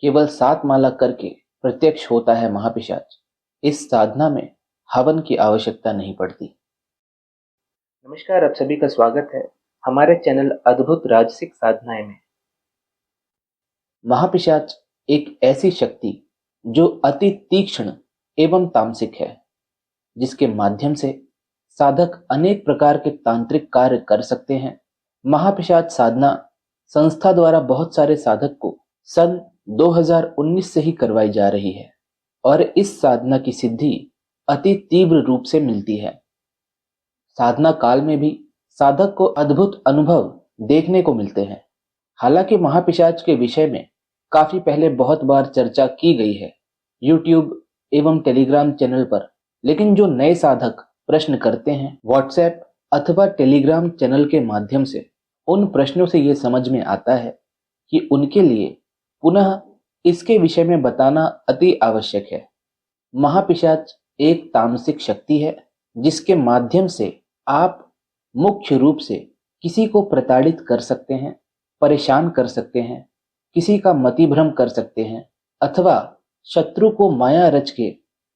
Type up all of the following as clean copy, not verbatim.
केवल 7 माला करके प्रत्यक्ष होता है महापिशाच। इस साधना में हवन की आवश्यकता नहीं पड़ती। नमस्कार, आप सभी का स्वागत है हमारे चैनल अद्भुत राजसिक साधनाएं में। महापिशाच एक ऐसी शक्ति जो अति तीक्ष्ण एवं तामसिक है, जिसके माध्यम से साधक अनेक प्रकार के तांत्रिक कार्य कर सकते हैं। महापिशाच साधना संस्था द्वारा बहुत सारे साधक को सन 2019 से ही करवाई जा रही है और इस साधना की सिद्धि अति तीव्र रूप से मिलती है। साधना काल में भी साधक को अद्भुत अनुभव देखने को मिलते हैं। हालांकि महापिशाच के विषय में काफी पहले बहुत बार चर्चा की गई है YouTube एवं टेलीग्राम चैनल पर, लेकिन जो नए साधक प्रश्न करते हैं व्हाट्सएप अथवा टेलीग्राम चैनल के माध्यम से, उन प्रश्नों से ये समझ में आता है कि उनके लिए पुनः इसके विषय में बताना अति आवश्यक है। महापिशाच एक तामसिक शक्ति है जिसके माध्यम से आप मुख्य रूप से किसी को प्रताड़ित कर सकते हैं, परेशान कर सकते हैं, किसी का मतिभ्रम कर सकते हैं अथवा शत्रु को माया रच के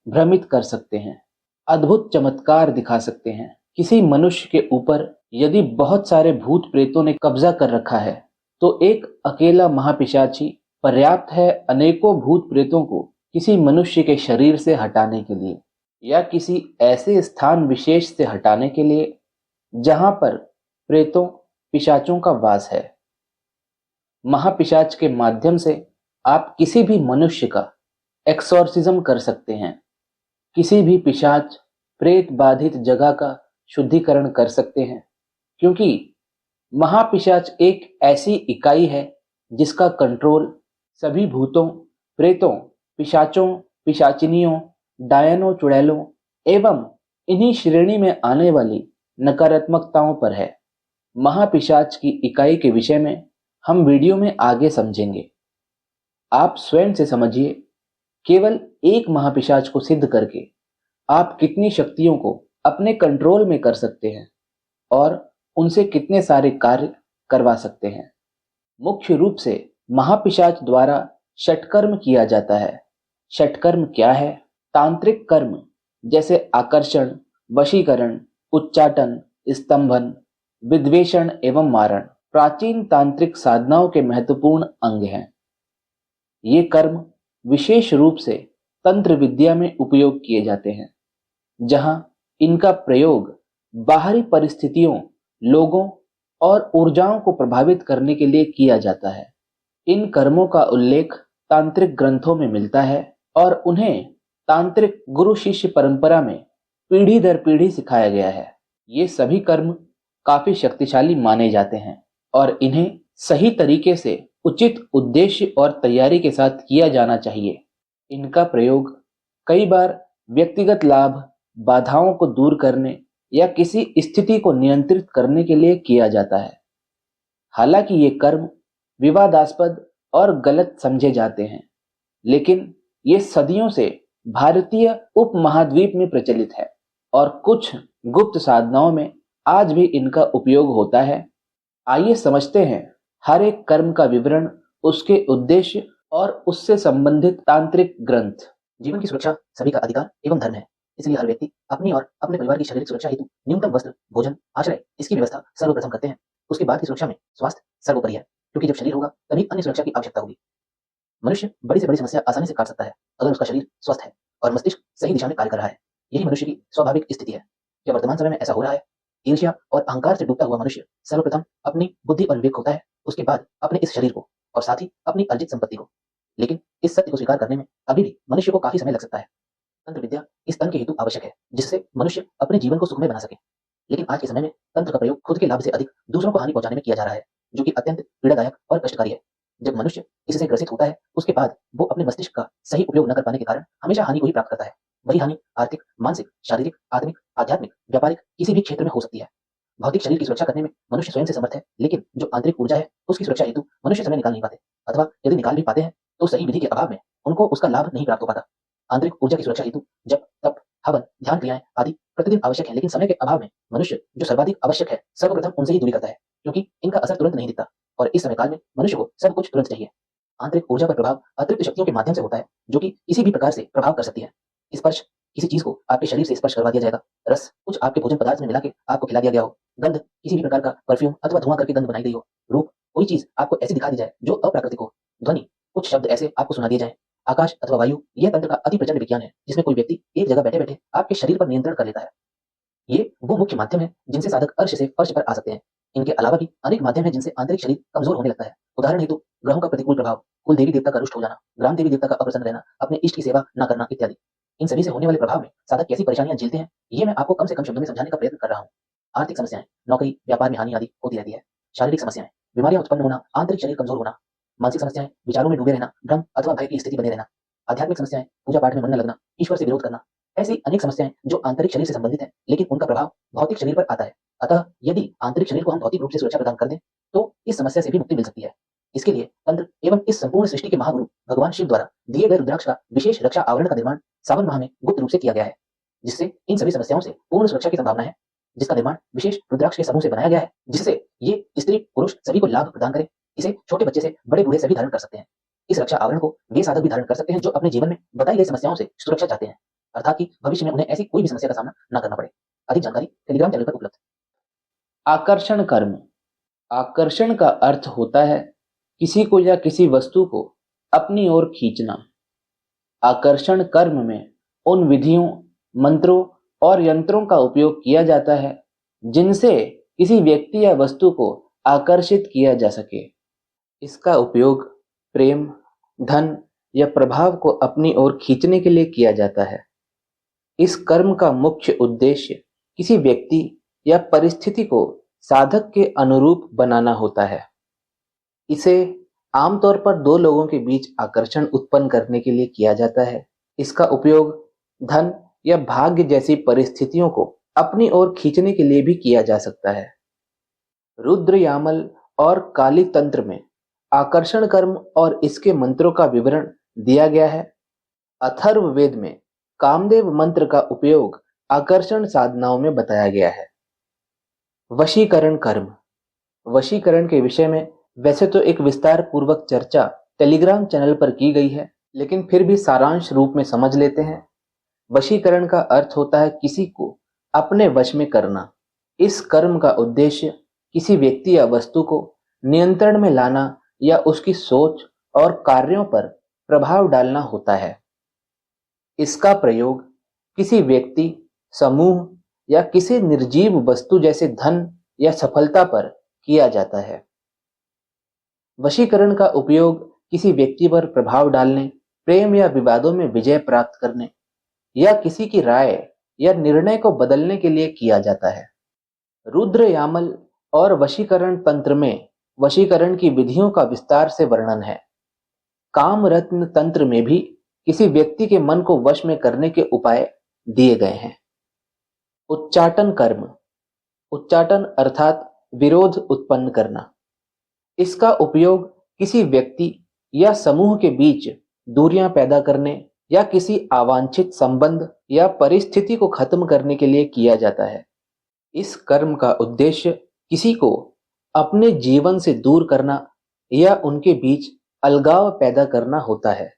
भ्रमित कर सकते हैं, अद्भुत चमत्कार दिखा सकते हैं। किसी मनुष्य के ऊपर यदि बहुत सारे भूत प्रेतों ने कब्जा कर रखा है तो एक अकेला महापिशाच ही पर्याप्त है अनेकों भूत प्रेतों को किसी मनुष्य के शरीर से हटाने के लिए, या किसी ऐसे स्थान विशेष से हटाने के लिए जहां पर प्रेतों पिशाचों का वास है। महापिशाच के माध्यम से आप किसी भी मनुष्य का एक्सोर्सिज्म कर सकते हैं, किसी भी पिशाच प्रेत बाधित जगह का शुद्धिकरण कर सकते हैं, क्योंकि महापिशाच एक ऐसी इकाई है जिसका कंट्रोल सभी भूतों, प्रेतों, पिशाचों, पिशाचिनियों, डायनों, चुड़ैलों एवं इन्हीं श्रेणी में आने वाली नकारात्मकताओं पर है। महापिशाच की इकाई के विषय में हम वीडियो में आगे समझेंगे। आप स्वयं से समझिए, केवल एक महापिशाच को सिद्ध करके आप कितनी शक्तियों को अपने कंट्रोल में कर सकते हैं और उनसे कितने सारे कार्य करवा सकते हैं। मुख्य रूप से महापिशाच द्वारा षटकर्म किया जाता है। षटकर्म क्या है? तांत्रिक कर्म जैसे आकर्षण, वशीकरण, उच्चाटन, स्तंभन, विद्वेषण एवं मारण प्राचीन तांत्रिक साधनाओं के महत्वपूर्ण अंग हैं। ये कर्म विशेष रूप से तंत्र विद्या में उपयोग किए जाते हैं, जहां इनका प्रयोग बाहरी परिस्थितियों, लोगों और ऊर्जाओं को प्रभावित करने के लिए किया जाता है। इन कर्मों का उल्लेख तांत्रिक ग्रंथों में मिलता है और उन्हें तांत्रिक गुरु शिष्य परंपरा में पीढ़ी दर पीढ़ी सिखाया गया है। ये सभी कर्म काफी शक्तिशाली माने जाते हैं और इन्हें सही तरीके से उचित उद्देश्य और तैयारी के साथ किया जाना चाहिए। इनका प्रयोग कई बार व्यक्तिगत लाभ, बाधाओं को दूर करने या किसी स्थिति को नियंत्रित करने के लिए किया जाता है। हालांकि ये कर्म विवादास्पद और गलत समझे जाते हैं, लेकिन ये सदियों से भारतीय उपमहाद्वीप में प्रचलित है और कुछ गुप्त साधनाओं में आज भी इनका उपयोग होता है। आइए समझते हैं हर एक कर्म का विवरण, उसके उद्देश्य और उससे संबंधित तांत्रिक ग्रंथ। जीवन की सुरक्षा सभी का अधिकार एवं धर्म है, इसलिए हर व्यक्ति अपनी और अपने परिवार की शारीरिक सुरक्षा हेतु न्यूनतम वस्त्र, भोजन, आश्रय इसकी व्यवस्था सर्वप्रथम करते हैं। उसके बाद की सुरक्षा में स्वास्थ्य सर्वोपरि है, क्योंकि जब शरीर होगा तभी अन्य सुरक्षा की आवश्यकता होगी। मनुष्य बड़ी से बड़ी समस्या आसानी से काट सकता है अगर उसका शरीर स्वस्थ है और मस्तिष्क सही दिशा में कार्य कर रहा है। यही मनुष्य की स्वाभाविक स्थिति है। क्या वर्तमान समय में ऐसा हो रहा है? ईर्ष्या और अहंकार से डूबता हुआ मनुष्य सर्वप्रथम अपनी बुद्धि और विवेक खोता है, उसके बाद अपने इस शरीर को और साथ ही अपनी अर्जित संपत्ति को। लेकिन इस सत्य को स्वीकार करने में अभी भी मनुष्य को काफी समय लग सकता है। तंत्र विद्या इस तन के हेतु आवश्यक है, जिससे मनुष्य अपने जीवन को सुखमय बना सके। लेकिन आज के समय में तंत्र का प्रयोग खुद के लाभ से अधिक दूसरों को हानि पहुंचाने में किया जा रहा है, जो कि अत्यंत पीड़ादायक और कष्टकारी है। जब मनुष्य इससे ग्रसित होता है, उसके बाद वो अपने मस्तिष्क का सही उपयोग न कर पाने के कारण हमेशा हानि को ही प्राप्त करता है। वही हानि आर्थिक, मानसिक, शारीरिक, आत्मिक, आध्यात्मिक, व्यापारिक किसी भी क्षेत्र में हो सकती है। भौतिक शरीर की सुरक्षा करने में मनुष्य स्वयं से समर्थ है, लेकिन जो आंतरिक ऊर्जा है उसकी सुरक्षा हेतु मनुष्य समय निकाल नहीं पाते, अथवा यदि निकाल भी पाते हैं तो सही विधि के अभाव में उनको उसका लाभ नहीं प्राप्त हो पाता। आंतरिक ऊर्जा की सुरक्षा हेतु जप, तप, हवन, ध्यान क्रियाएं आदि प्रतिदिन आवश्यक है, लेकिन समय के अभाव में मनुष्य जो सर्वाधिक आवश्यक है सर्वप्रथम उनसे ही दूरी करता है, क्योंकि इनका असर तुरंत नहीं दिखता और इस समय काल में मनुष्य को सब कुछ तुरंत चाहिए। आंतरिक ऊर्जा पर प्रभाव अतिरिक्त शक्तियों के माध्यम से होता है, जो कि किसी भी प्रकार से प्रभाव कर सकती है। स्पर्श, किसी चीज को आपके शरीर से स्पर्श करवा दिया जाएगा। रस, कुछ आपके भोजन पदार्थ में मिला के आपको खिला दिया गया हो। गंध, किसी भी प्रकार का परफ्यूम अथवा धुआं करके गंध बनाई गई हो। रूप, कोई चीज आपको ऐसी दिखा दी जाए जो अप्राकृतिक हो। ध्वनि, कुछ शब्द ऐसे आपको सुना दिए जाए। आकाश अथवा वायु, यह तंत्र का अति प्रचंड विज्ञान है, जिसमें कोई व्यक्ति एक जगह बैठे बैठे आपके शरीर पर नियंत्रण कर लेता है। ये वो मुख्य माध्यम है जिनसे साधक अर्श से फर्श पर आ सकते हैं। इनके अलावा भी अनेक माध्यम हैं जिनसे आंतरिक शरीर कमजोर होने लगता है। उदाहरण हेतु, ग्रहों का प्रतिकूल प्रभाव, कुल देवी देवता का रुष्ट हो जाना, ग्राम देवी देवता का अप्रसन्न रहना, अपने इष्ट की सेवा न करना इत्यादि। इन सभी से होने वाले प्रभाव में साधक कैसी परेशानियां झेलते हैं, ये मैं आपको कम से कम शब्दों में समझाने का प्रयत्न कर रहा हूँ। आर्थिक समस्याएं, नौकरी व्यापार में हानि आदि होती रहती है। शारीरिक समस्याएं, बीमारियां उत्पन्न होना, आंतरिक शरीर कमजोर होना। मानसिक समस्याएं, विचारों में डूबे रहना, भ्रम अथवा भय की स्थिति बने रहना। आध्यात्मिक समस्याएं, पूजा पाठ में मन न लगना, ईश्वर से विरोध करना। ऐसी अनेक समस्याएं जो आंतरिक शरीर से संबंधित है, लेकिन उनका प्रभाव भौतिक शरीर पर आता है। अतः यदि आंतरिक शरीर को हम भौतिक रूप से सुरक्षा प्रदान कर दें, तो इस समस्या से भी मुक्ति मिल सकती है। इसके लिए तंत्र एवं इस संपूर्ण सृष्टि के महागुरु भगवान शिव द्वारा दिए गए रुद्राक्ष का विशेष रक्षा आवरण का निर्माण सावन माह में गुप्त रूप से किया गया है, जिससे इन सभी समस्याओं से पूर्ण सुरक्षा की संभावना है। जिसका निर्माण विशेष रुद्राक्ष के समूह से बनाया गया है, जिससे ये स्त्री पुरुष सभी को लाभ प्रदान करे। इसे छोटे बच्चे से बड़े बूढ़े सभी धारण कर सकते हैं। इस रक्षा आवरण को वे साधक भी धारण कर सकते हैं जो अपने जीवन में बताई गई समस्याओं से सुरक्षा चाहते हैं, अर्थात कि भविष्य में उन्हें ऐसी कोई भी समस्या का सामना न करना पड़े। अधिक जानकारी टेलीग्राम चैनल पर उपलब्ध। आकर्षण कर्म। आकर्षण का अर्थ होता है किसी को या किसी वस्तु को अपनी ओर खींचना। आकर्षण कर्म में उन विधियों, मंत्रों और यंत्रों का उपयोग किया जाता है जिनसे किसी व्यक्ति या वस्तु को आकर्षित किया जा सके। इसका उपयोग प्रेम, धन या प्रभाव को अपनी ओर खींचने के लिए किया जाता है। इस कर्म का मुख्य उद्देश्य किसी व्यक्ति या परिस्थिति को साधक के अनुरूप बनाना होता है। इसे आमतौर पर दो लोगों के बीच आकर्षण उत्पन्न करने के लिए किया जाता है। इसका उपयोग धन या भाग्य जैसी परिस्थितियों को अपनी ओर खींचने के लिए भी किया जा सकता है। रुद्र यामल और काली तंत्र में आकर्षण कर्म और इसके मंत्रों का विवरण दिया गया है। अथर्ववेद में कामदेव मंत्र का उपयोग आकर्षण साधनाओं में बताया गया है। वशीकरण कर्म। वशीकरण के विषय में वैसे तो एक विस्तार पूर्वक चर्चा टेलीग्राम चैनल पर की गई है, लेकिन फिर भी सारांश रूप में समझ लेते हैं। वशीकरण का अर्थ होता है किसी को अपने वश में करना। इस कर्म का उद्देश्य किसी व्यक्ति या वस्तु को नियंत्रण में लाना या उसकी सोच और कार्यों पर प्रभाव डालना होता है। इसका प्रयोग किसी व्यक्ति, समूह या किसी निर्जीव वस्तु जैसे धन या सफलता पर किया जाता है। वशीकरण का उपयोग किसी व्यक्ति पर प्रभाव डालने, प्रेम या विवादों में विजय प्राप्त करने या किसी की राय या निर्णय को बदलने के लिए किया जाता है। रुद्र यामल और वशीकरण तंत्र में वशीकरण की विधियों का विस्तार से वर्णन है। काम रत्न तंत्र में भी किसी व्यक्ति के मन को वश में करने के उपाय दिए गए हैं। उच्चाटन कर्म। उच्चाटन अर्थात विरोध उत्पन्न करना। इसका उपयोग किसी व्यक्ति या समूह के बीच दूरियां पैदा करने या किसी अवांछित संबंध या परिस्थिति को खत्म करने के लिए किया जाता है। इस कर्म का उद्देश्य किसी को अपने जीवन से दूर करना या उनके बीच अलगाव पैदा करना होता है।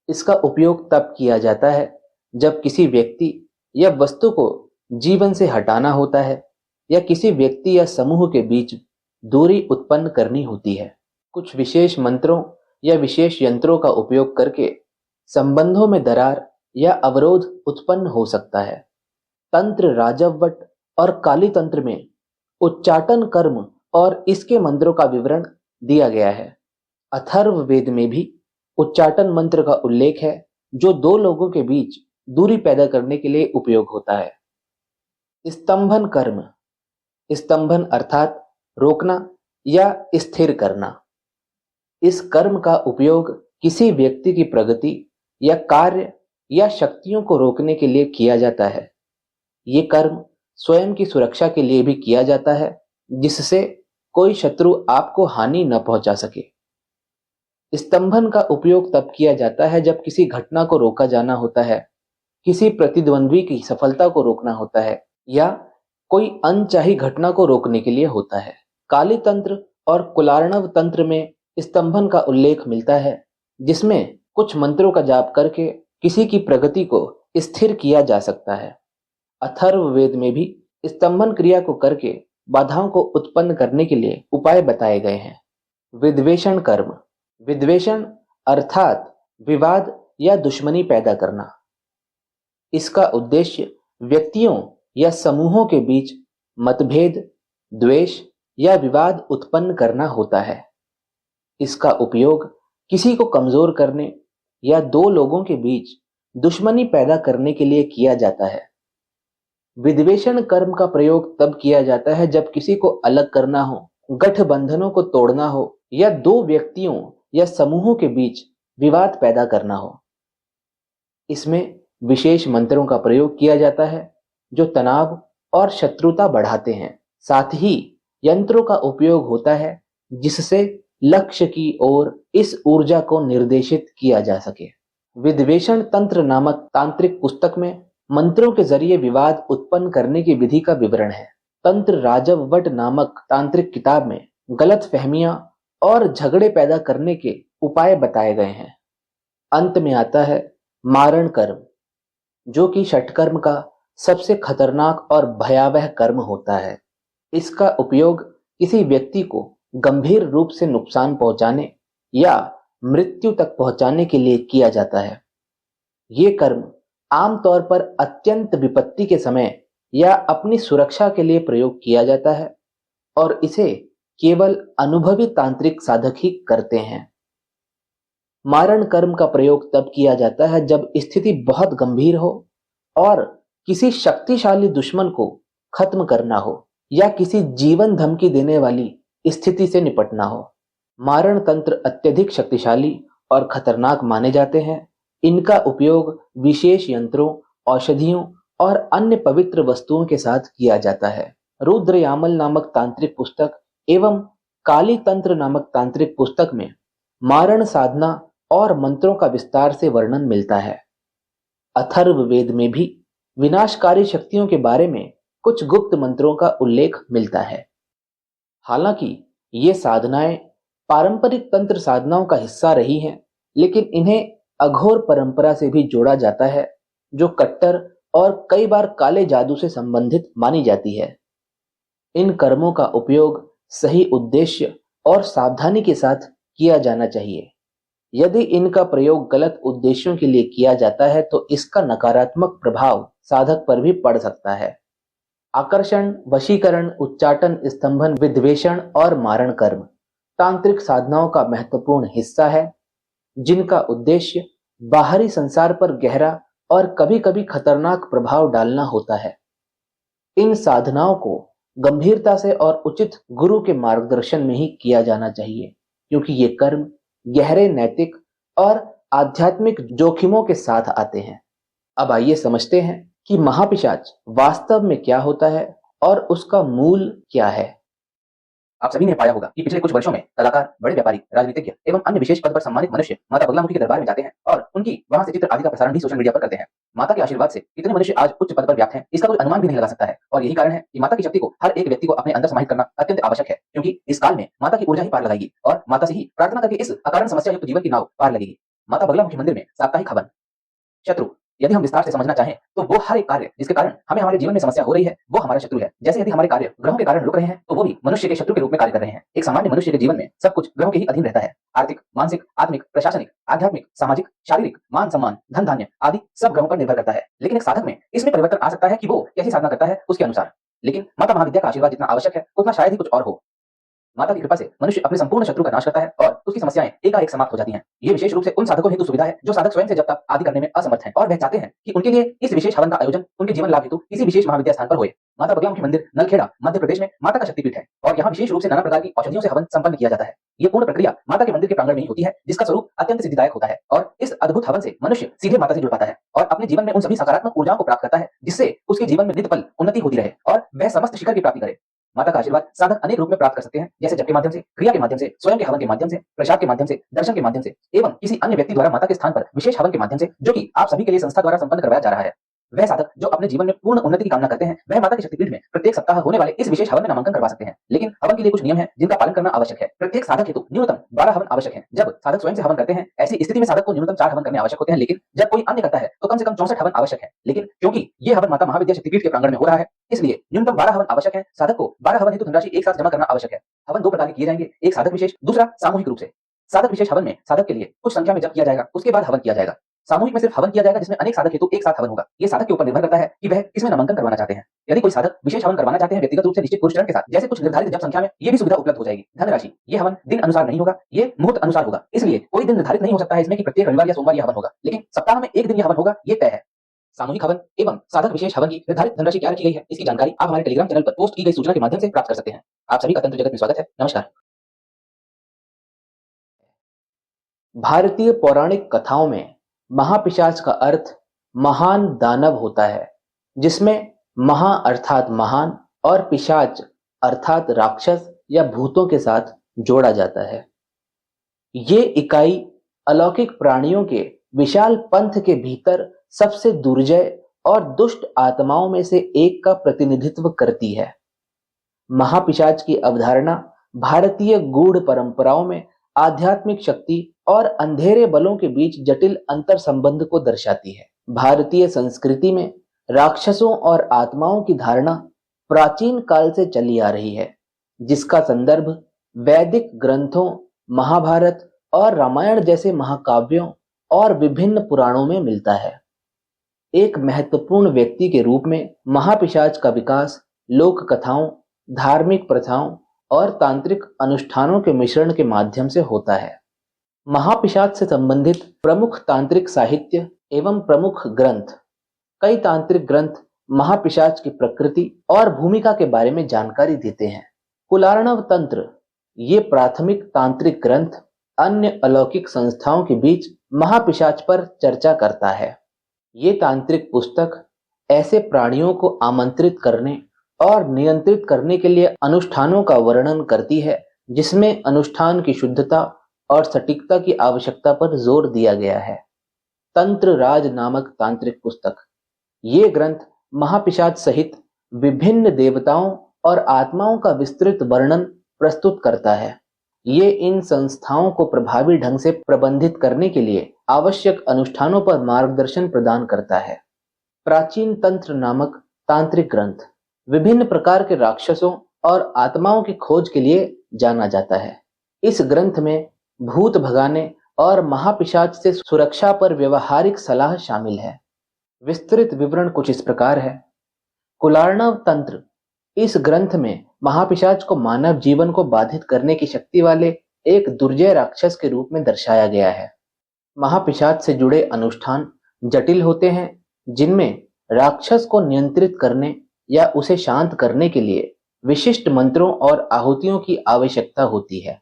इसका उपयोग तब किया जाता है जब किसी व्यक्ति या वस्तु को जीवन से हटाना होता है या किसी व्यक्ति या समूह के बीच दूरी उत्पन्न करनी होती है। कुछ विशेष मंत्रों या विशेष यंत्रों का उपयोग करके संबंधों में दरार या अवरोध उत्पन्न हो सकता है। तंत्र राजवट और काली तंत्र में उच्चाटन कर्म और इसके मंत्रों का विवरण दिया गया है। अथर्ववेद में भी उच्चाटन मंत्र का उल्लेख है जो दो लोगों के बीच दूरी पैदा करने के लिए उपयोग होता है। स्तंभन कर्म। स्तंभन अर्थात रोकना या स्थिर करना। इस कर्म का उपयोग किसी व्यक्ति की प्रगति या कार्य या शक्तियों को रोकने के लिए किया जाता है। ये कर्म स्वयं की सुरक्षा के लिए भी किया जाता है, जिससे कोई शत्रु आपको हानि न पहुंचा सके। स्तंभन का उपयोग तब किया जाता है जब किसी घटना को रोका जाना होता है, किसी प्रतिद्वंद्वी की सफलता को रोकना होता है या कोई अनचाही घटना को रोकने के लिए होता है। काली तंत्र और कुलार्णव तंत्र में स्तंभन का उल्लेख मिलता है, जिसमें कुछ मंत्रों का जाप करके किसी की प्रगति को स्थिर किया जा सकता है। अथर्ववेद में भी स्तंभन क्रिया को करके बाधाओं को उत्पन्न करने के लिए उपाय बताए गए हैं। विद्वेषण कर्म। विद्वेषण अर्थात विवाद या दुश्मनी पैदा करना। इसका उद्देश्य व्यक्तियों या समूहों के बीच मतभेद, द्वेष या विवाद उत्पन्न करना होता है। इसका उपयोग किसी को कमजोर करने या दो लोगों के बीच दुश्मनी पैदा करने के लिए किया जाता है। विद्वेषण कर्म का प्रयोग तब किया जाता है जब किसी को अलग करना हो, गठबंधनों को तोड़ना हो या दो व्यक्तियों या समूहों के बीच विवाद पैदा करना हो। इसमें विशेष मंत्रों का प्रयोग किया जाता है जो तनाव और शत्रुता बढ़ाते हैं। साथ ही यंत्रों का उपयोग होता है जिससे लक्ष्य की ओर इस ऊर्जा को निर्देशित किया जा सके। विद्वेषण तंत्र नामक तांत्रिक पुस्तक में मंत्रों के जरिए विवाद उत्पन्न करने की विधि का विवरण है। तंत्र राजववट नामक तांत्रिक किताब में गलत फहमियां और झगड़े पैदा करने के उपाय बताए गए हैं। अंत में आता है मारण कर्म, जो कि षटकर्म का सबसे खतरनाक और भयावह कर्म होता है। इसका उपयोग किसी व्यक्ति को गंभीर रूप से नुकसान पहुंचाने या मृत्यु तक पहुंचाने के लिए किया जाता है। ये कर्म आमतौर पर अत्यंत विपत्ति के समय या अपनी सुरक्षा के लिए प्रयोग किया जाता है और इसे केवल अनुभवी तांत्रिक साधक ही करते हैं। मारण कर्म का प्रयोग तब किया जाता है जब स्थिति बहुत गंभीर हो और किसी शक्तिशाली दुश्मन को खत्म करना हो या किसी जीवन धमकी देने वाली स्थिति से निपटना हो। मारण तंत्र अत्यधिक शक्तिशाली और खतरनाक माने जाते हैं। इनका उपयोग विशेष यंत्रों, औषधियों और अन्य पवित्र वस्तुओं के साथ किया जाता है। रुद्र यामल नामक तांत्रिक पुस्तक एवं काली तंत्र नामक तांत्रिक पुस्तक में मारण साधना और मंत्रों का विस्तार से वर्णन मिलता है। अथर्ववेद में भी विनाशकारी शक्तियों के बारे में कुछ गुप्त मंत्रों का उल्लेख मिलता है। हालांकि ये साधनाएं पारंपरिक तंत्र साधनाओं का हिस्सा रही हैं, लेकिन इन्हें अघोर परंपरा से भी जोड़ा जाता है, जो कट्टर और कई बार काले जादू से संबंधित मानी जाती है। इन कर्मों का उपयोग सही उद्देश्य और सावधानी के साथ किया जाना चाहिए। यदि इनका प्रयोग गलत उद्देश्यों के लिए किया जाता है तो इसका नकारात्मक प्रभाव साधक पर भी पड़ सकता है। आकर्षण, वशीकरण, उच्चाटन, स्तंभन, विद्वेषण और मारण कर्म तांत्रिक साधनाओं का महत्वपूर्ण हिस्सा है, जिनका उद्देश्य बाहरी संसार पर गहरा और कभी-कभी खतरनाक प्रभाव डालना होता है। इन साधनाओं को गंभीरता से और उचित गुरु के मार्गदर्शन में ही किया जाना चाहिए, क्योंकि ये कर्म गहरे नैतिक और आध्यात्मिक जोखिमों के साथ आते हैं। अब आइए समझते हैं कि महापिशाच वास्तव में क्या होता है और उसका मूल क्या है। आप सभी ने पाया होगा कि पिछले कुछ वर्षों में कलाकार, बड़े व्यापारी, राजनीतिज्ञ एवं अन्य विशेष पद पर सम्मानित मनुष्य माता बगलामुखी के दरबार में जाते हैं और उनकी वहां से चित्र आदि का प्रसारण भी सोशल मीडिया पर करते हैं। माता के आशीर्वाद से कितने मनुष्य आज उच्च पद पर व्याप्त हैं, इसका कोई अनुमान भी नहीं लगा सकता है। और यही कारण है कि माता की शक्ति को हर एक व्यक्ति को अपने अंदर समाहित करना अत्यंत आवश्यक है, क्योंकि इस काल में माता की ऊर्जा ही पार लगाएगी और माता से ही प्रार्थना करके इस अकारण समस्या युक्त जीवन की नाव पार लगेगी। माता बगलामुखी मंदिर में साप्ताहिक हवन। शत्रु, यदि हम विस्तार से समझना चाहें तो वो हर एक कार्य जिसके कारण हमें हमारे जीवन में समस्या हो रही है वो हमारा शत्रु है। जैसे यदि हमारे कार्य ग्रहों के कारण रुक रहे हैं तो वो भी मनुष्य के शत्रु के रूप में कार्य कर रहे हैं। एक सामान्य मनुष्य के जीवन में सब कुछ ग्रहों के ही अधीन रहता है। आर्थिक, मानसिक, आत्मिक, प्रशासनिक, आध्यात्मिक, सामाजिक, शारीरिक, मान सम्मान, धन धान्य आदि सब ग्रहों पर निर्भर करता है। लेकिन एक साधक में इसमें परिवर्तन आ सकता है कि वो कैसी साधना करता है उसके अनुसार। लेकिन माता महाविद्या का आशीर्वाद जितना आवश्यक है उतना शायद ही कुछ और हो। माता की कृपा से मनुष्य अपने संपूर्ण शत्रु का नाश करता है और उसकी समस्याएं एकाएक समाप्त हो जाती हैं। ये विशेष रूप से उन साधकों हेतु सुविधा है जो साधक स्वयं से जब तक आदि करने में असमर्थ हैं और वह चाहते हैं कि उनके लिए इस विशेष हवन का आयोजन उनके जीवन लाभ हेतु किसी विशेष महाविद्या स्थान पर होए। माता बगलामुखी मंदिर नलखेड़ा मध्य प्रदेश में माता का शक्तिपीठ है और यहाँ विशेष रूप से नाना प्रकार की औषधियों से हवन संपन्न किया जाता है। ये पूर्ण प्रक्रिया माता के मंदिर के प्रांगण में ही होती है, जिसका स्वरूप अत्यंत सिद्धिदायक होता है और इस अद्भुत हवन से मनुष्य सीधे माता से जुड़ पाता है और अपने जीवन में उन सभी सकारात्मक ऊर्जाओं को प्राप्त करता है जिससे उसके जीवन में नित्य पल उन्नति होती रहे और वह समस्त शिखर की प्राप्ति करे। माता का आशीर्वाद साधक अनेक रूप में प्राप्त कर सकते हैं, जैसे जप के माध्यम से, क्रिया के माध्यम से, स्वयं के हवन के माध्यम से, प्रसाद के माध्यम से, दर्शन के माध्यम से एवं किसी अन्य व्यक्ति द्वारा माता के स्थान पर विशेष हवन के माध्यम से, जो कि आप सभी के लिए संस्था द्वारा संपन्न करवाया जा रहा है। वह साधक जो अपने जीवन में पूर्ण उन्नति की कामना करते हैं, वह माता की शक्तिपीठ में प्रत्येक सप्ताह होने वाले इस विशेष हवन में नामांकन करवा सकते हैं। लेकिन हवन के लिए कुछ नियम हैं जिनका पालन करना आवश्यक है। प्रत्येक साधक हेतु न्यूनतम 12 हवन आवश्यक है। जब साधक स्वयं से हवन करते हैं, ऐसी स्थिति में साधक को न्यूनतम 4 हवन करने आवश्यक होते हैं, लेकिन जब कोई अन्य करता है तो कम से कम 64 हवन आवश्यक है। लेकिन क्योंकि ये हवन माता महाविद्या शक्तिपीठ के प्रांगण में हो रहा है, इसलिए न्यूनतम 12 हवन आवश्यक है। साधक को 12 हवन हेतु धनराशि एक साथ जमा करना आवश्यक है। हवन 2 प्रकार के किए जाएंगे, एक साधक विशेष, दूसरा सामूहिक रूप से। साधक विशेष हवन में साधक के लिए कुछ संख्या में जप किया जाएगा, उसके बाद हवन किया जाएगा। सामूहिक में सिर्फ हवन किया जाएगा जिसमें अनेक साधक हेतु एक साथ हवन होगा। ये साधक के ऊपर निर्भर करता है कि वह किसमें नामांकन करवाना चाहते हैं। यदि कोई साधक विशेष हवन करवाना चाहते हैं व्यक्तिगत रूप से निश्चित पुरुष चरण के साथ, जैसे कुछ निर्धारित जप संख्या में, ये भी सुविधा उपलब्ध हो जाएगी। धनराशि, ये हवन दिन अनुसार नहीं होगा, ये मुहूर्त अनुसार होगा। इसलिए कोई दिन निर्धारित नहीं हो सकता है इसमें कि प्रत्येक रविवार या सोमवार यह हवन होगा, लेकिन सप्ताह में एक दिन यह हवन होगा, ये तय है। सामूहिक हवन एवं साधक विशेष हवन की निर्धारित धनराशि क्या रखी गई है, इसकी जानकारी आप हमारे टेलीग्राम चैनल पर पोस्ट की गई सूचना के माध्यम से प्राप्त कर सकते हैं। आप सभी का तंत्र जगत में स्वागत है। नमस्कार। भारतीय पौराणिक कथाओं में महापिशाच का अर्थ महान दानव होता है, जिसमें महा अर्थात महान और पिशाच अर्थात राक्षस या भूतों के साथ जोड़ा जाता है। ये इकाई अलौकिक प्राणियों के विशाल पंथ के भीतर सबसे दुर्जय और दुष्ट आत्माओं में से एक का प्रतिनिधित्व करती है। महापिशाच की अवधारणा भारतीय गूढ़ परंपराओं में आध्यात्मिक शक्ति और अंधेरे बलों के बीच जटिल अंतर संबंध को दर्शाती है। भारतीय संस्कृति में राक्षसों और आत्माओं की धारणा प्राचीन काल से चली आ रही है, जिसका संदर्भ वैदिक ग्रंथों, महाभारत और रामायण जैसे महाकाव्यों और विभिन्न पुराणों में मिलता है। एक महत्वपूर्ण व्यक्ति के रूप में महापिशाच का विकास लोक कथाओं, धार्मिक प्रथाओं और तांत्रिक अनुष्ठानों के मिश्रण के माध्यम से होता है। महापिशाच से संबंधित प्रमुख तांत्रिक साहित्य एवं प्रमुख ग्रंथ। कई तांत्रिक ग्रंथ महापिशाच की प्रकृति और भूमिका के बारे में जानकारी देते हैं। कुलार्णव तंत्र, ये प्राथमिक तांत्रिक ग्रंथ अन्य अलौकिक संस्थाओं के बीच महापिशाच पर चर्चा करता है। ये तांत्रिक पुस्तक ऐसे प्राणियों को आमंत्रित करने और नियंत्रित करने के लिए अनुष्ठानों का वर्णन करती है, जिसमें अनुष्ठान की शुद्धता और सटीकता की आवश्यकता पर जोर दिया गया है। तंत्र राज नामक तांत्रिक पुस्तक, ये ग्रंथ महापिशाच सहित विभिन्न देवताओं और आत्माओं का विस्तृत वर्णन प्रस्तुत करता है। ये इन संस्थाओं को प्रभावी ढंग से प्रबंधित करने के लिए आवश्यक अनुष्ठानों पर मार्गदर्शन प्रदान करता है। प्राचीन तंत्र नामक तांत्रिक ग्रंथ विभिन्न प्रकार के राक्षसों और आत्माओं की खोज के लिए जाना जाता है। इस ग्रंथ में भूत भगाने और महापिशाच से सुरक्षा पर व्यवहारिक सलाह शामिल है। विस्तृत विवरण कुछ इस प्रकार है। कुलार्णव तंत्र, इस ग्रंथ में महापिशाच को मानव जीवन को बाधित करने की शक्ति वाले एक दुर्जय राक्षस के रूप में दर्शाया गया है। महापिशाच से जुड़े अनुष्ठान जटिल होते हैं, जिनमें राक्षस को नियंत्रित करने या उसे शांत करने के लिए विशिष्ट मंत्रों और आहुतियों की आवश्यकता होती है।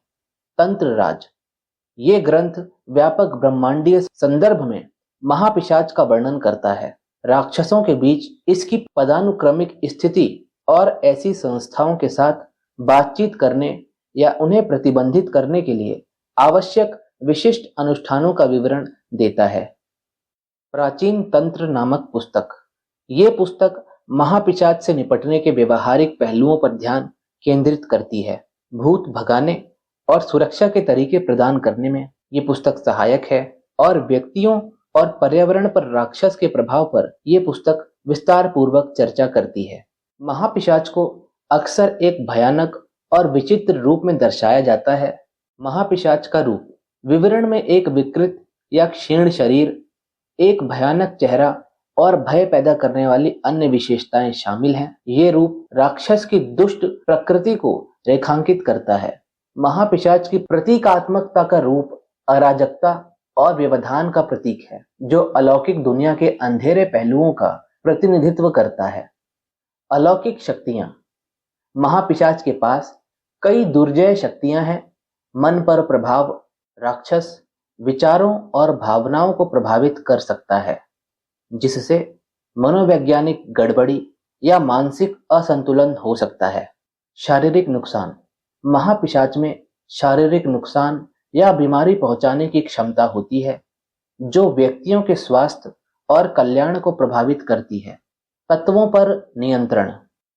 तंत्र राज, ये ग्रंथ व्यापक ब्रह्मांडीय संदर्भ में महापिशाच का वर्णन करता है। राक्षसों के बीच इसकी पदानुक्रमिक स्थिति और ऐसी संस्थाओं के साथ बातचीत करने या उन्हें प्रतिबंधित करने के लिए आवश्यक विशिष्ट अनुष्ठानों का विवरण देता है। प्राचीन तंत्र नामक पुस्तक, ये पुस्तक महापिशाच से निपटने के व्यवहारिक पहलुओं पर ध्यान केंद्रित करती है। भूत भगाने और सुरक्षा के तरीके प्रदान करने में ये पुस्तक सहायक है और व्यक्तियों और पर्यावरण पर राक्षस के प्रभाव पर यह पुस्तक विस्तार पूर्वक चर्चा करती है। महापिशाच को अक्सर एक भयानक और विचित्र रूप में दर्शाया जाता है। महापिशाच का रूप विवरण में एक विकृत या क्षीण शरीर, एक भयानक चेहरा और भय पैदा करने वाली अन्य विशेषताएं शामिल हैं। ये रूप राक्षस की दुष्ट प्रकृति को रेखांकित करता है। महापिशाच की प्रतीकात्मकता का रूप अराजकता और व्यवधान का प्रतीक है, जो अलौकिक दुनिया के अंधेरे पहलुओं का प्रतिनिधित्व करता है। अलौकिक शक्तियां, महापिशाच के पास कई दुर्जय शक्तियां हैं। मन पर प्रभाव राक्षस विचारों और भावनाओं को प्रभावित कर सकता है, जिससे मनोवैज्ञानिक गड़बड़ी या मानसिक असंतुलन हो सकता है। शारीरिक नुकसान, महापिशाच में शारीरिक नुकसान या बीमारी पहुंचाने की क्षमता होती है, जो व्यक्तियों के स्वास्थ्य और कल्याण को प्रभावित करती है। तत्वों पर नियंत्रण।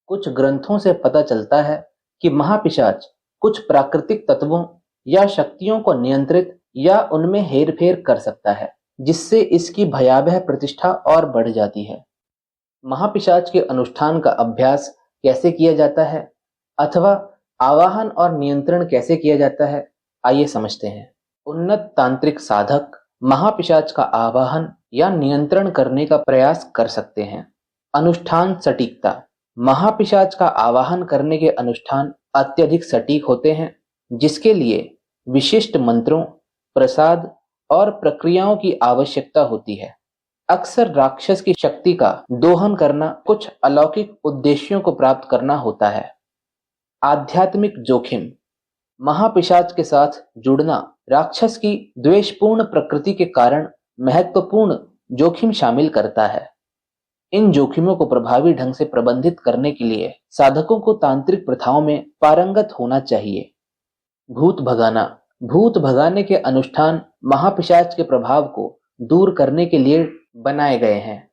कुछ ग्रंथों से पता चलता है कि महापिशाच कुछ प्राकृतिक तत्वों या शक्तियों को नियंत्रित या उनमें हेरफेर कर सकता है, जिससे इसकी भयावह प्रतिष्ठा और बढ़ जाती है। महापिशाच के अनुष्ठान का अभ्यास कैसे किया जाता है अथवा आवाहन और नियंत्रण कैसे किया जाता है, आइए समझते हैं। उन्नत तांत्रिक साधक महापिशाच का आवाहन या नियंत्रण करने का प्रयास कर सकते हैं। अनुष्ठान सटीकता। महापिशाच का आवाहन करने के अनुष्ठान अत्यधिक सटीक होते हैं, जिसके लिए विशिष्ट मंत्रों, प्रसाद और प्रक्रियाओं की आवश्यकता होती है। अक्सर राक्षस की शक्ति का दोहन करना कुछ अलौकिक उद्देश्यों को प्राप्त करना होता है। आध्यात्मिक जोखिम। महापिशाच के साथ जुड़ना राक्षस की द्वेषपूर्ण प्रकृति के कारण महत्वपूर्ण जोखिम शामिल करता है। इन जोखिमों को प्रभावी ढंग से प्रबंधित करने के लिए साधकों को तांत्रिक प्रथाओं में पारंगत होना चाहिए। भूत भगाना। भूत भगाने के अनुष्ठान महापिशाच के प्रभाव को दूर करने के लिए बनाए गए हैं।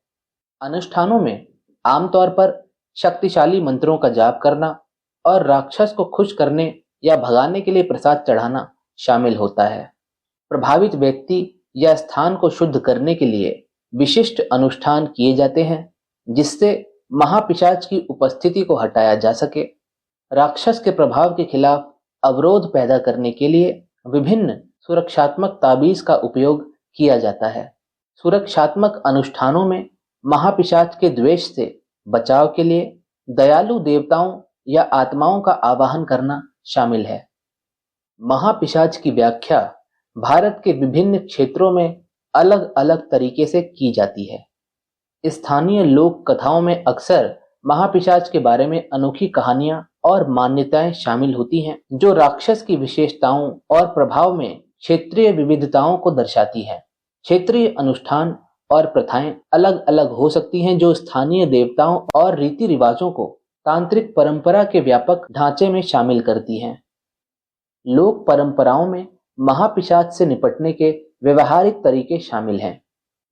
अनुष्ठानों में आमतौर पर शक्तिशाली मंत्रों का जाप करना और राक्षस को खुश करने या भगाने के लिए प्रसाद चढ़ाना शामिल होता है। प्रभावित व्यक्ति या स्थान को शुद्ध करने के लिए विशिष्ट अनुष्ठान किए जाते हैं, जिससे महापिशाच की उपस्थिति को हटाया जा सके। राक्षस के प्रभाव के खिलाफ अवरोध पैदा करने के लिए विभिन्न सुरक्षात्मक ताबीज का उपयोग किया जाता है। सुरक्षात्मक अनुष्ठानों में महापिशाच के द्वेष से बचाव के लिए दयालु देवताओं या आत्माओं का आवाहन करना शामिल है। महापिशाच की व्याख्या भारत के विभिन्न क्षेत्रों में अलग अलग तरीके से की जाती है। स्थानीय लोक कथाओं में अक्सर महापिशाच के बारे में अनोखी कहानियां और मान्यताएं शामिल होती हैं, जो राक्षस की विशेषताओं और प्रभाव में क्षेत्रीय विविधताओं को दर्शाती है। क्षेत्रीय अनुष्ठान और प्रथाएं अलग अलग हो सकती हैं, जो स्थानीय देवताओं और रीति रिवाजों को तांत्रिक परंपरा के व्यापक ढांचे में शामिल करती हैं। लोक परंपराओं में महापिशाच से निपटने के व्यवहारिक तरीके शामिल हैं।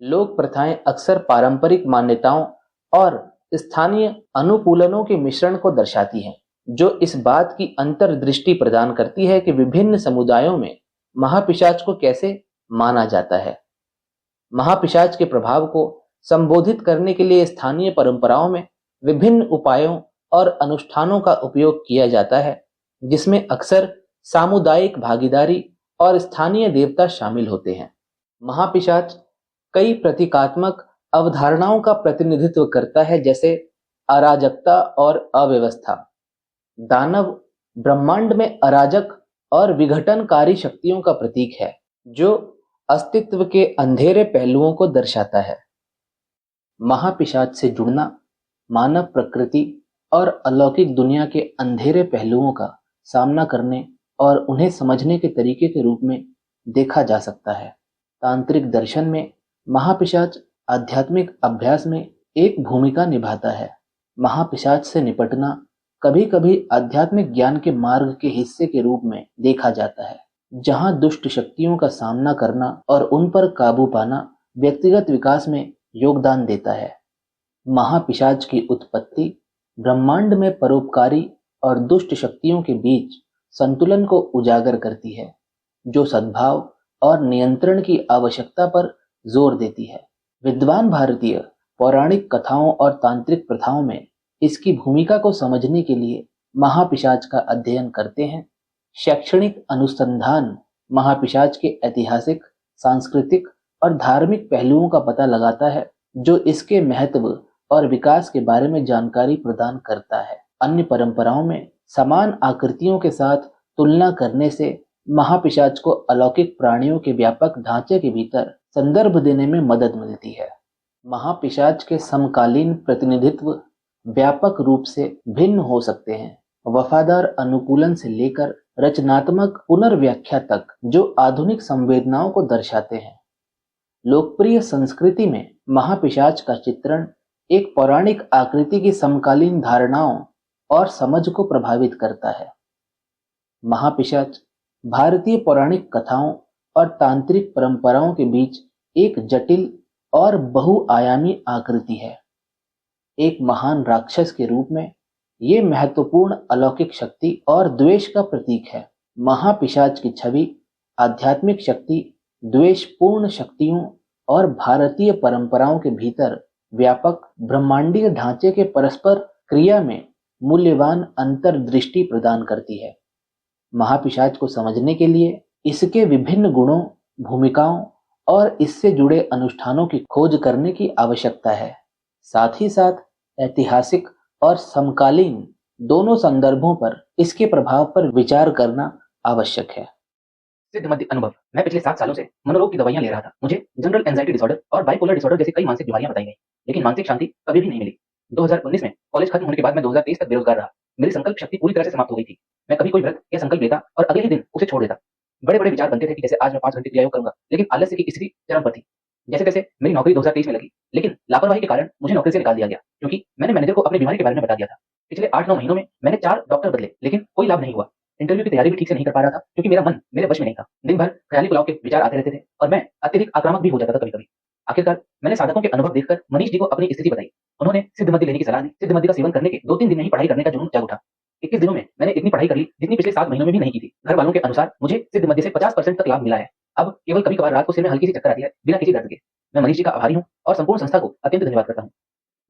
लोक प्रथाएं अक्सर पारंपरिक मान्यताओं और स्थानीय अनुकूलनों के मिश्रण को दर्शाती हैं, जो इस बात की अंतर्दृष्टि प्रदान करती है कि विभिन्न समुदायों में महापिशाच को कैसे माना जाता है। महापिशाच के प्रभाव को संबोधित करने के लिए स्थानीय परंपराओं में विभिन्न उपायों और अनुष्ठानों का उपयोग किया जाता है, जिसमें अक्सर सामुदायिक भागीदारी और स्थानीय देवता शामिल होते हैं। महापिशाच कई प्रतीकात्मक अवधारणाओं का प्रतिनिधित्व करता है, जैसे अराजकता और अव्यवस्था। दानव ब्रह्मांड में अराजक और विघटनकारी शक्तियों का प्रतीक है, जो अस्तित्व के अंधेरे पहलुओं को दर्शाता है। महापिशाच से जुड़ना मानव प्रकृति और अलौकिक दुनिया के अंधेरे पहलुओं का सामना करने और उन्हें समझने के तरीके के रूप में देखा जा सकता है। तांत्रिक दर्शन में महापिशाच आध्यात्मिक अभ्यास में एक भूमिका निभाता है। महापिशाच से निपटना कभी कभी आध्यात्मिक ज्ञान के मार्ग के हिस्से के रूप में देखा जाता है, जहां दुष्ट शक्तियों का सामना करना और उन पर काबू पाना व्यक्तिगत विकास में योगदान देता है। महापिशाच की उत्पत्ति ब्रह्मांड में परोपकारी और दुष्ट शक्तियों के बीच संतुलन को उजागर करती है, जो सद्भाव और नियंत्रण की आवश्यकता पर जोर देती है। विद्वान भारतीय पौराणिक कथाओं और तांत्रिक प्रथाओं में इसकी भूमिका को समझने के लिए महापिशाच का अध्ययन करते हैं। शैक्षणिक अनुसंधान महापिशाच के ऐतिहासिक, सांस्कृतिक और धार्मिक पहलुओं का पता लगाता है, जो इसके महत्व और विकास के बारे में जानकारी प्रदान करता है। अन्य परंपराओं में समान आकृतियों के साथ तुलना करने से महापिशाच को अलौकिक प्राणियों के व्यापक ढांचे के भीतर संदर्भ देने में मदद मिलती है। महापिशाच के समकालीन प्रतिनिधित्व व्यापक रूप से भिन्न हो सकते हैं, वफादार अनुकूलन से लेकर रचनात्मक पुनर्व्याख्या तक, जो आधुनिक संवेदनाओं को दर्शाते हैं। लोकप्रिय संस्कृति में महापिशाच का चित्रण एक पौराणिक आकृति की समकालीन धारणाओं और समझ को प्रभावित करता है। महापिशाच भारतीय पौराणिक कथाओं और तांत्रिक परंपराओं के बीच एक जटिल और बहुआयामी आकृति है। एक महान राक्षस के रूप में ये महत्वपूर्ण अलौकिक शक्ति और द्वेष का प्रतीक है। महापिशाच की छवि आध्यात्मिक शक्ति, द्वेषपूर्ण शक्तियों और भारतीय परंपराओं के भीतर व्यापक ब्रह्मांडीय ढांचे के परस्पर क्रिया में मूल्यवान अंतर्दृष्टि प्रदान करती है। महापिशाच को समझने के लिए इसके विभिन्न गुणों, भूमिकाओं और इससे जुड़े अनुष्ठानों की खोज करने की आवश्यकता है। साथ ही साथ ऐतिहासिक और समकालीन दोनों संदर्भों पर इसके प्रभाव पर विचार करना आवश्यक है। सिद्ध मध्य अनुभव। मैं पिछले 7 सालों से मनोरोग की दवाइयां ले रहा था। मुझे जनरल एंजाइटी डिसऑर्डर और बाइपोलर डिसऑर्डर जैसी कई मानसिक बीमारियां बताई गई, लेकिन मानसिक शांति कभी भी नहीं मिली। 2019 में कॉलेज खत्म होने के बाद मैं 2023 तक बेरोजगार रहा। मेरी संकल्प शक्ति पूरी तरह से समाप्त हो गई थी। मैं कभी कोई व्रत या संकल्प लेता और अगले ही दिन उसे छोड़ देता। बड़े बड़े विचार बनते थे कि जैसे आज मैं 5 घंटे क्रियायोग करूंगा, लेकिन आलस्य की स्थिति चरम पर थी। जैसे तैसे मेरी नौकरी 2023 में लगी, लेकिन लापरवाही के कारण मुझे नौकरी से निकाल दिया गया, क्योंकि मैंने मैनेजर को अपनी बीमारी के बारे में बता दिया था। पिछले 8-9 महीनों में मैंने 4 डॉक्टर बदले, लेकिन कोई लाभ नहीं हुआ। इंटरव्यू की तैयारी भी ठीक से नहीं कर पा रहा था, क्योंकि मेरा मन मेरे वश में नहीं था। दिन भर ख्याली पुलाव के विचार आते रहते थे और मैं अत्यधिक आक्रामक भी हो जाता था कभी-कभी। आखिरकार मैंने साधकों के अनुभव देखकर मनीष जी को अपनी स्थिति बताई। उन्होंने सिद्ध मद्य लेने की सलाह दी। सिद्ध मद्य का सेवन करने के 2-3 दिन में ही पढ़ाई करने का जुनून जाग उठा। 21 दिनों में मैंने इतनी पढ़ाई कर ली जितनी पिछले 7 महीनों में भी नहीं की थी। घर वालों के अनुसार मुझे सिद्ध मद्य से 50% तक लाभ मिला है। अब केवल कभी-कभार रात को सिर में हल्की सी चक्कर आती है, बिना किसी दर्द के। मैं मनीष जी का आभारी हूँ और संपूर्ण संस्था को अत्यंत धन्यवाद करता हूँ।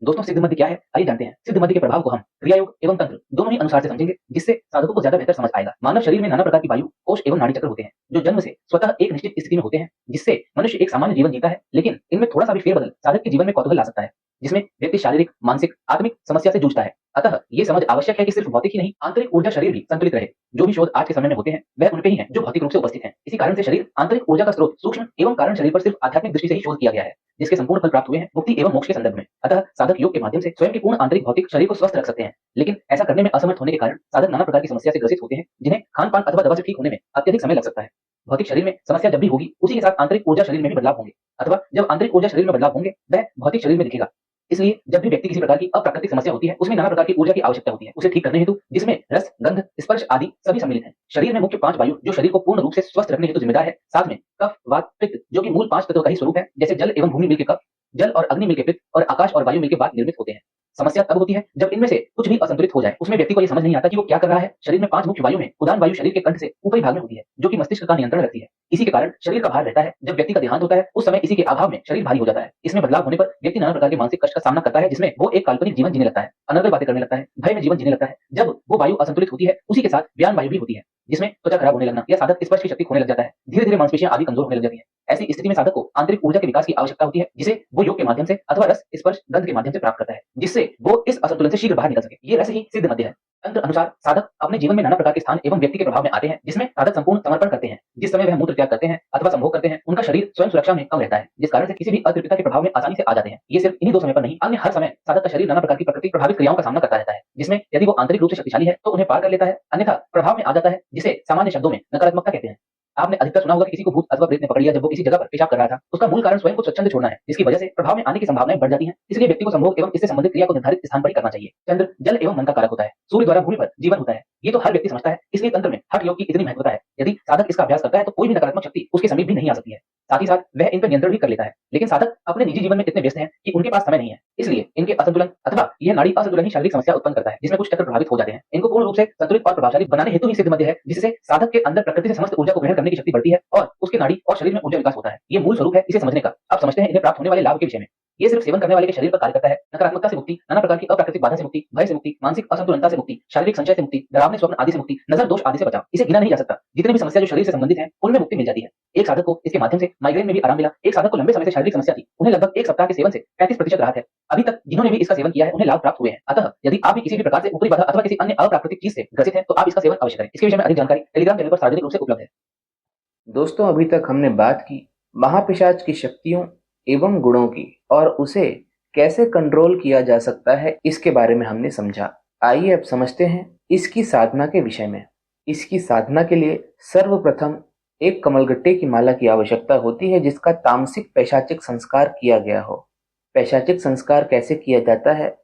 दोस्तों, सिद्ध मध्य क्या है, आइए जानते हैं। सिद्ध मध्य के प्रभाव को हम क्रियायोग एवं तंत्र दोनों ही अनुसार से समझेंगे, जिससे साधकों को ज्यादा बेहतर समझ आएगा। मानव शरीर में नाना प्रकार की वायु, कोष एवं नाड़ी चक्र होते हैं, जो जन्म से स्वतः एक निश्चित स्थिति में होते हैं, जिससे मनुष्य एक सामान्य जीवन जीता है। लेकिन इनमें थोड़ा सा भी फेरबदल साधक के जीवन में कौतूहल ला सकता है, जिसमें व्यक्ति शारीरिक, मानसिक, आत्मिक समस्या से जूझता है। अतः ये समझ आवश्यक है कि सिर्फ भौतिक ही नहीं, आंतरिक ऊर्जा शरीर भी संतुलित रहे। जो भी शोध आज के समय में होते हैं, वह उनपे ही हैं जो भौतिक रूप से उपस्थित हैं। इसी कारण से शरीर आंतरिक ऊर्जा का स्रोत सूक्ष्म एवं कारण शरीर पर सिर्फ आध्यात्मिक दृष्टि से ही शोध किया गया है, जिसके संपूर्ण फल प्राप्त हुए हैं मुक्ति एवं मोक्ष के संदर्भ में। अतः साधक योग के माध्यम से स्वयं के पूर्ण आंतरिक भौतिक शरीर को स्वस्थ रख सकते हैं, लेकिन ऐसा करने में असमर्थ होने के कारण साधक नाना प्रकार की समस्या से ग्रसित होते हैं, जिन्हें खान पान अथवा दवा से ठीक होने में अत्यधिक समय लग सकता है। भौतिक शरीर में समस्या जब भी होगी, उसी के साथ आंतरिक ऊर्जा शरीर में भी बदलाव होंगे, अथवा जब आंतरिक ऊर्जा शरीर में बदलाव होंगे, वह भौतिक शरीर में दिखेगा। इसलिए जब भी व्यक्ति किसी प्रकार की अप्राकृतिक समस्या होती है, उसमें नाना प्रकार की ऊर्जा की आवश्यकता होती है उसे ठीक करने हेतु, जिसमें रस, गंध, स्पर्श आदि सभी सम्मिलित हैं। शरीर में मुख्य 5 वायु जो शरीर को पूर्ण रूप से स्वस्थ रखने हेतु जिम्मेदार है। साथ में कफ, वात, पित्त जो कि मूल 5 तत्वों का ही स्वरूप है, जैसे जल एवं भूमि मिलके कफ, जल और अग्नि मिलके पित्त और आकाश और वायु मिलके वात निर्मित होते हैं। समस्या तब होती है जब इनमें से कुछ भी असंतुलित हो जाए। उसमें व्यक्ति को ये समझ नहीं आता कि वो क्या कर रहा है। शरीर में 5 मुख्य वायु में उदान वायु शरीर के कंठ से ऊपरी भाग में होती है, जो कि मस्तिष्क का नियंत्रण रखती है। इसी के कारण शरीर का भार रहता है। जब व्यक्ति का देहांत होता है, उस समय इसी के अभाव में शरीर भारी हो जाता है। इसमें बदलाव होने पर व्यक्ति नाना प्रकार के मानसिक कष्ट का सामना करता है, जिसमें वो एक काल्पनिक जीवन जीने लगता है, अनर्गल बातें करने लगता है, भय में जीवन जीने लगता है। जब वो वायु असंतुलित होती है, उसी के साथ व्यान वायु भी होती है, जिसमें त्वचा खराब होने लगना या साधक स्पर्श की शक्ति खोने लग जाता है। धीरे धीरे मांसपेशियां आदि कमजोर होने लग जाती है। ऐसी स्थिति में साधक को आंतरिक ऊर्जा के विकास की आवश्यकता होती है, जिसे वो योग के माध्यम से अथवा रस, स्पर्श, गंध के माध्यम से प्राप्त करता है, जिससे वो इस असंतुलन से शीघ्र बाहर निकल सके। ये रस ही सिद्ध मध्य है। तंत्र अनुसार साधक अपने जीवन में नाना प्रकार के स्थान एवं व्यक्ति के प्रभाव में आते हैं, जिसमें साधक संपूर्ण समर्पण करते हैं। जिस समय वह मूत्र त्याग करते हैं अथवा संभोग करते हैं, उनका शरीर स्वयं सुरक्षा में कम रहता है, जिस कारण से किसी भी अतृप्तता के प्रभाव में आसानी से आ जाते हैं। ये सिर्फ इन्हीं 2 समय पर नहीं, अन्य हर समय साधक का शरीर नाना प्रकार की प्रकृति प्रभावित क्रियाओं का सामना करता रहता है, जिसमें यदि वो आंतरिक रूप से शक्तिशाली है तो उन्हें पार कर लेता है, अन्यथा प्रभाव में आ जाता है, जिसे सामान्य शब्दों में नकारात्मकता कहते हैं। आपने अधिकतर सुना होगा कि किसी को भूत अथवा प्रेत ने पकड़ लिया जब वो किसी जगह पर पेशाब कर रहा था। उसका मूल कारण स्वयं को स्वच्छंद छोड़ना है, जिसकी वजह से प्रभाव में आने की संभावनाएं बढ़ जाती हैं। इसलिए व्यक्ति को संभोग एवं इससे संबंधित क्रिया को निर्धारित स्थान पर ही करना चाहिए। चंद्र जल एवं मन का कारक होता है। सूर्य द्वारा भूमि पर जीवन होता है। ये तो हर व्यक्ति समझता है, इसलिए तंत्र में हठ योग की इतनी महत्वता है। यदि साधक इसका अभ्यास करता है तो कोई भी नकारात्मक शक्ति उसके समीप भी नहीं आ सकती है। साथ ही साथ वह इन पर नियंत्रण भी कर लेता है। लेकिन साधक अपने निजी जीवन में इतने व्यस्त हैं कि उनके पास समय नहीं है। इसलिए इनके असंतुलन अथवा यह नाड़ी असंतुलन ही शारीरिक समस्या उत्पन्न करता है, जिसमें कुछ चक्र प्रभावित हो जाते हैं। इनको पूर्ण रूप से संतुलित और प्रभावशाली बनाने हेतु ही सिद्ध मध्य है, जिससे साधक के अंदर प्रकृति से समस्त ऊर्जा को ग्रहण करने की शक्ति बढ़ती है और उसके नाड़ी और शरीर में ऊर्जा विकास होता है। ये मूल स्वरूप है इसे समझने का। अब समझते हैं इन्हें प्राप्त होने वाले लाभ के विषय में। ये सिर्फ सेवन करने वाले के शरीर पर कार्य करता है। नकारात्मकता से मुक्ति, नाना प्रकार की अप्राकृतिक बाधा से मुक्ति, भय से मुक्ति, मानसिक असंतुलनता से मुक्ति, शारीरिक संचय से मुक्ति, डरावने स्वप्न आदि से मुक्ति, नजर दोष आदि से बचाव। इसे गिना नहीं जा सकता। जितनी भी समस्या जो शरीर से संबंधित है, उनमें मुक्ति मिल जाती है। एक साधक को इसके माध्यम से माइग्रेन में भी आराम मिला। एक साधक को लंबे समय से शारीरिक समस्या थी, उन्हें लगभग 1 सप्ताह के सेवन से 35% राहत है। अभी तक जिन्होंने भी इसका सेवन किया है, उन्हें लाभ प्राप्त हुए हैं। अतः यदि आप भी किसी भी प्रकार से ऊपरी बाधा अथवा किसी अन्य अप्राकृतिक चीज से ग्रसित हैं, तो आप इसका सेवन अवश्य करें। इसके विषय में अधिक जानकारी टेलीग्राम चैनल पर सार्वजनिक रूप से उपलब्ध है। दोस्तों, अभी तक हमने बात की महापिशाच की शक्तियों एवं गुणों की और उसे कैसे कंट्रोल किया जा सकता है, इसके बारे में हमने समझा। आइए अब समझते हैं इसकी साधना के विषय में। इसकी साधना के लिए सर्वप्रथम एक कमलगट्टे की माला की आवश्यकता होती है, जिसका तामसिक पैशाचिक संस्कार किया गया हो। पैशाचिक संस्कार कैसे किया जाता है,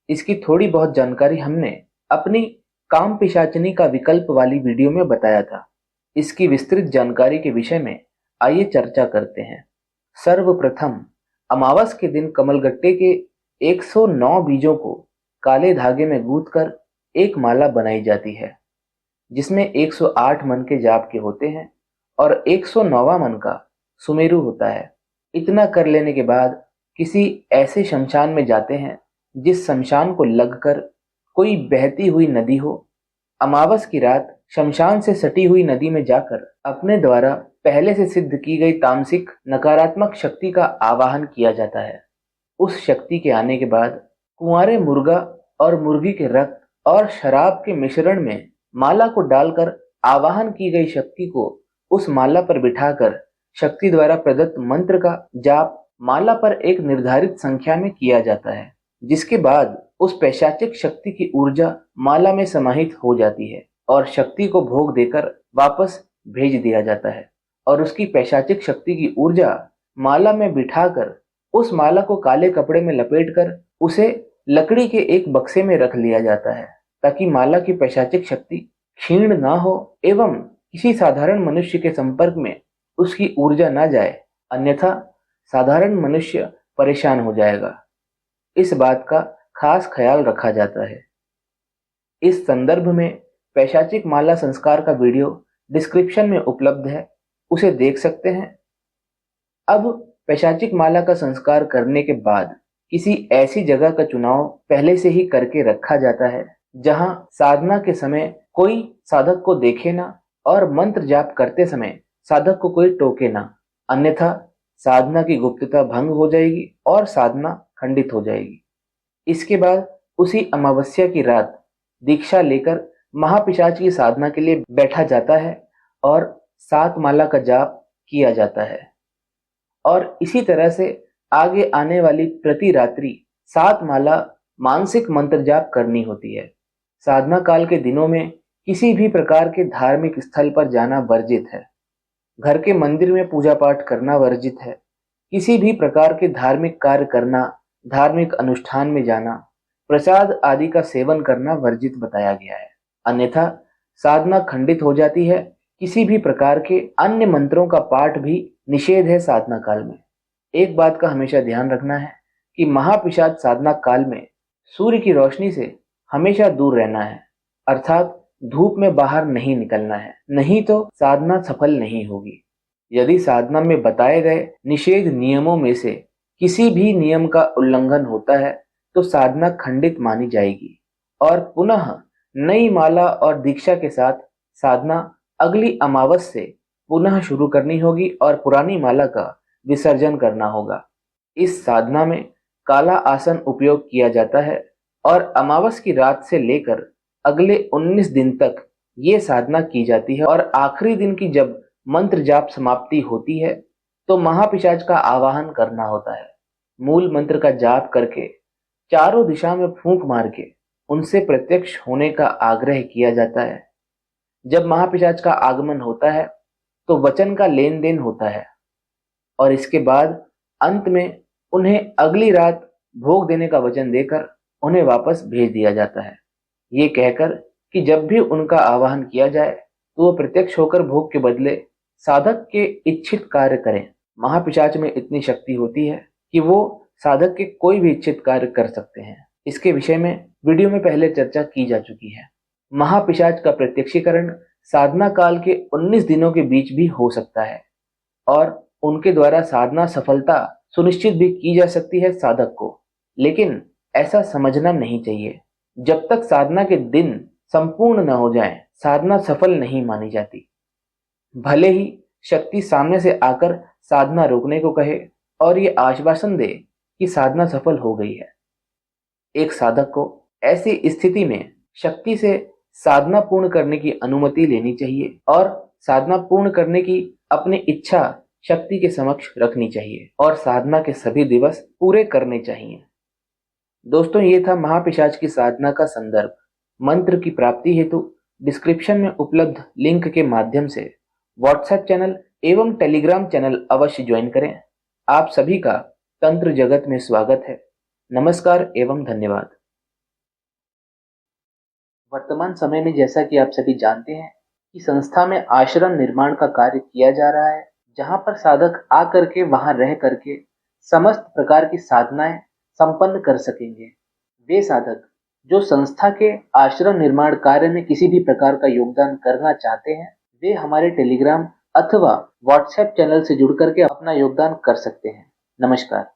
इसकी थोड़ी बहुत जानकारी हमने अपनी काम पिशाचनी का विकल्प वाली वीडियो में बताया था। इसकी विस्तृत जानकारी के विषय में आइए चर्चा करते हैं। सर्वप्रथम अमावस के दिन कमलगट्टे के 109 बीजों को काले धागे में गूंथकर एक माला बनाई जाती है, जिसमें 108 मन के जाप के होते हैं और 109वां मन का सुमेरु होता है। इतना कर लेने के बाद किसी ऐसे शमशान में जाते हैं जिस शमशान को लगकर कोई बहती हुई नदी हो। अमावस की रात शमशान से सटी हुई नदी में जाकर अपने द्वारा पहले से सिद्ध की गई तामसिक नकारात्मक शक्ति का आवाहन किया जाता है। उस शक्ति के आने के बाद कुंवारे मुर्गा और मुर्गी के रक्त और शराब के मिश्रण में माला को डालकर आवाहन की गई शक्ति को उस माला पर बिठाकर शक्ति द्वारा प्रदत्त मंत्र का जाप माला पर एक निर्धारित संख्या में किया जाता है, जिसके बाद उस पैशाचिक शक्ति की ऊर्जा माला में समाहित हो जाती है और शक्ति को भोग देकर वापस भेज दिया जाता है और उसकी पैशाचिक शक्ति की ऊर्जा माला में बिठाकर उस माला को काले कपड़े में लपेटकर उसे लकड़ी के एक बक्से में रख लिया जाता है, ताकि माला की पैशाचिक शक्ति क्षीण ना हो एवं किसी साधारण मनुष्य के संपर्क में उसकी ऊर्जा ना जाए, अन्यथा साधारण मनुष्य परेशान हो जाएगा। इस बात का खास ख्याल रखा जाता है। इस संदर्भ में पैशाचिक माला संस्कार का वीडियो डिस्क्रिप्शन में उपलब्ध है, उसे देख सकते हैं। अब पैशाचिक माला का संस्कार करने के बाद किसी ऐसी जगह का चुनाव पहले से ही करके रखा जाता है जहां साधना के समय कोई साधक को देखे ना और मंत्र जाप करते समय साधक को कोई टोके ना, अन्यथा साधना की गुप्तता भंग हो जाएगी और साधना खंडित हो जाएगी। इसके बाद उसी अमावस्या की रात दीक्षा लेकर महापिशाच की साधना के लिए बैठा जाता है और 7 माला का जाप किया जाता है और इसी तरह से आगे आने वाली प्रति रात्रि 7 माला मानसिक मंत्र जाप करनी होती है। साधना काल के दिनों में किसी भी प्रकार के धार्मिक स्थल पर जाना वर्जित है। घर के मंदिर में पूजा पाठ करना वर्जित है। किसी भी प्रकार के धार्मिक कार्य करना, धार्मिक अनुष्ठान में जाना, प्रसाद आदि का सेवन करना वर्जित बताया गया है, अन्यथा साधना खंडित हो जाती है। किसी भी प्रकार के अन्य मंत्रों का पाठ भी निषेध है साधना काल में। एक बात का हमेशा ध्यान रखना है कि महापिशाच साधना काल में सूर्य की रोशनी से हमेशा दूर रहना है, अर्थात धूप में बाहर नहीं निकलना है, नहीं तो साधना सफल नहीं होगी। यदि साधना में बताए गए निषेध नियमों में से किसी भी नियम का उल्लंघन होता है तो साधना खंडित मानी जाएगी और पुनः नई माला और दीक्षा के साथ साधना अगली अमावस से पुनः शुरू करनी होगी और पुरानी माला का विसर्जन करना होगा। इस साधना में काला आसन उपयोग किया जाता है और अमावस की रात से लेकर अगले 19 दिन तक ये साधना की जाती है और आखिरी दिन की जब मंत्र जाप समाप्ति होती है तो महापिशाच का आवाहन करना होता है। मूल मंत्र का जाप करके चारों दिशा में फूंक मार के उनसे प्रत्यक्ष होने का आग्रह किया जाता है। जब महापिशाच का आगमन होता है तो वचन का लेन देन होता है और इसके बाद अंत में उन्हें अगली रात भोग देने का वचन देकर उन्हें वापस भेज दिया जाता है, ये कहकर कि जब भी उनका आवाहन किया जाए तो वो प्रत्यक्ष होकर भोग के बदले साधक के इच्छित कार्य करें। महापिशाच में इतनी शक्ति होती है कि वो साधक के कोई भी इच्छित कार्य कर सकते हैं। इसके विषय में वीडियो में पहले चर्चा की जा चुकी है। महापिशाच का प्रत्यक्षीकरण साधना काल के 19 दिनों के बीच भी हो सकता है और उनके द्वारा साधना सफलता सुनिश्चित भी की जा सकती है साधक को, लेकिन ऐसा समझना नहीं चाहिए। जब तक साधना के दिन संपूर्ण न हो जाएं, साधना सफल नहीं मानी जाती। भले ही शक्ति सामने से आकर साधना रोकने को कहे और ये आश्वासन दे कि साधना सफल हो गई है। एक साधक को ऐसी स्थिति में शक्ति से साधना पूर्ण करने की अनुमति लेनी चाहिए और साधना पूर्ण करने की अपनी इच्छा शक्ति के समक्ष रखनी चाहिए और साधना के सभी दिवस पूरे करने चाहिए। दोस्तों, ये था महापिशाच की साधना का संदर्भ। मंत्र की प्राप्ति हेतु डिस्क्रिप्शन में उपलब्ध लिंक के माध्यम से व्हाट्सएप चैनल एवं टेलीग्राम चैनल अवश्य ज्वाइन करें। आप सभी का तंत्र जगत में स्वागत है। नमस्कार एवं धन्यवाद। वर्तमान समय में जैसा कि आप सभी जानते हैं कि संस्था में आश्रम निर्माण का कार्य किया जा रहा है, जहां पर साधक आ करके वहां रह करके समस्त प्रकार की साधनाएं संपन्न कर सकेंगे। वे साधक जो संस्था के आश्रम निर्माण कार्य में किसी भी प्रकार का योगदान करना चाहते हैं, वे हमारे टेलीग्राम अथवा व्हाट्सएप चैनल से जुड़ करके अपना योगदान कर सकते हैं। नमस्कार।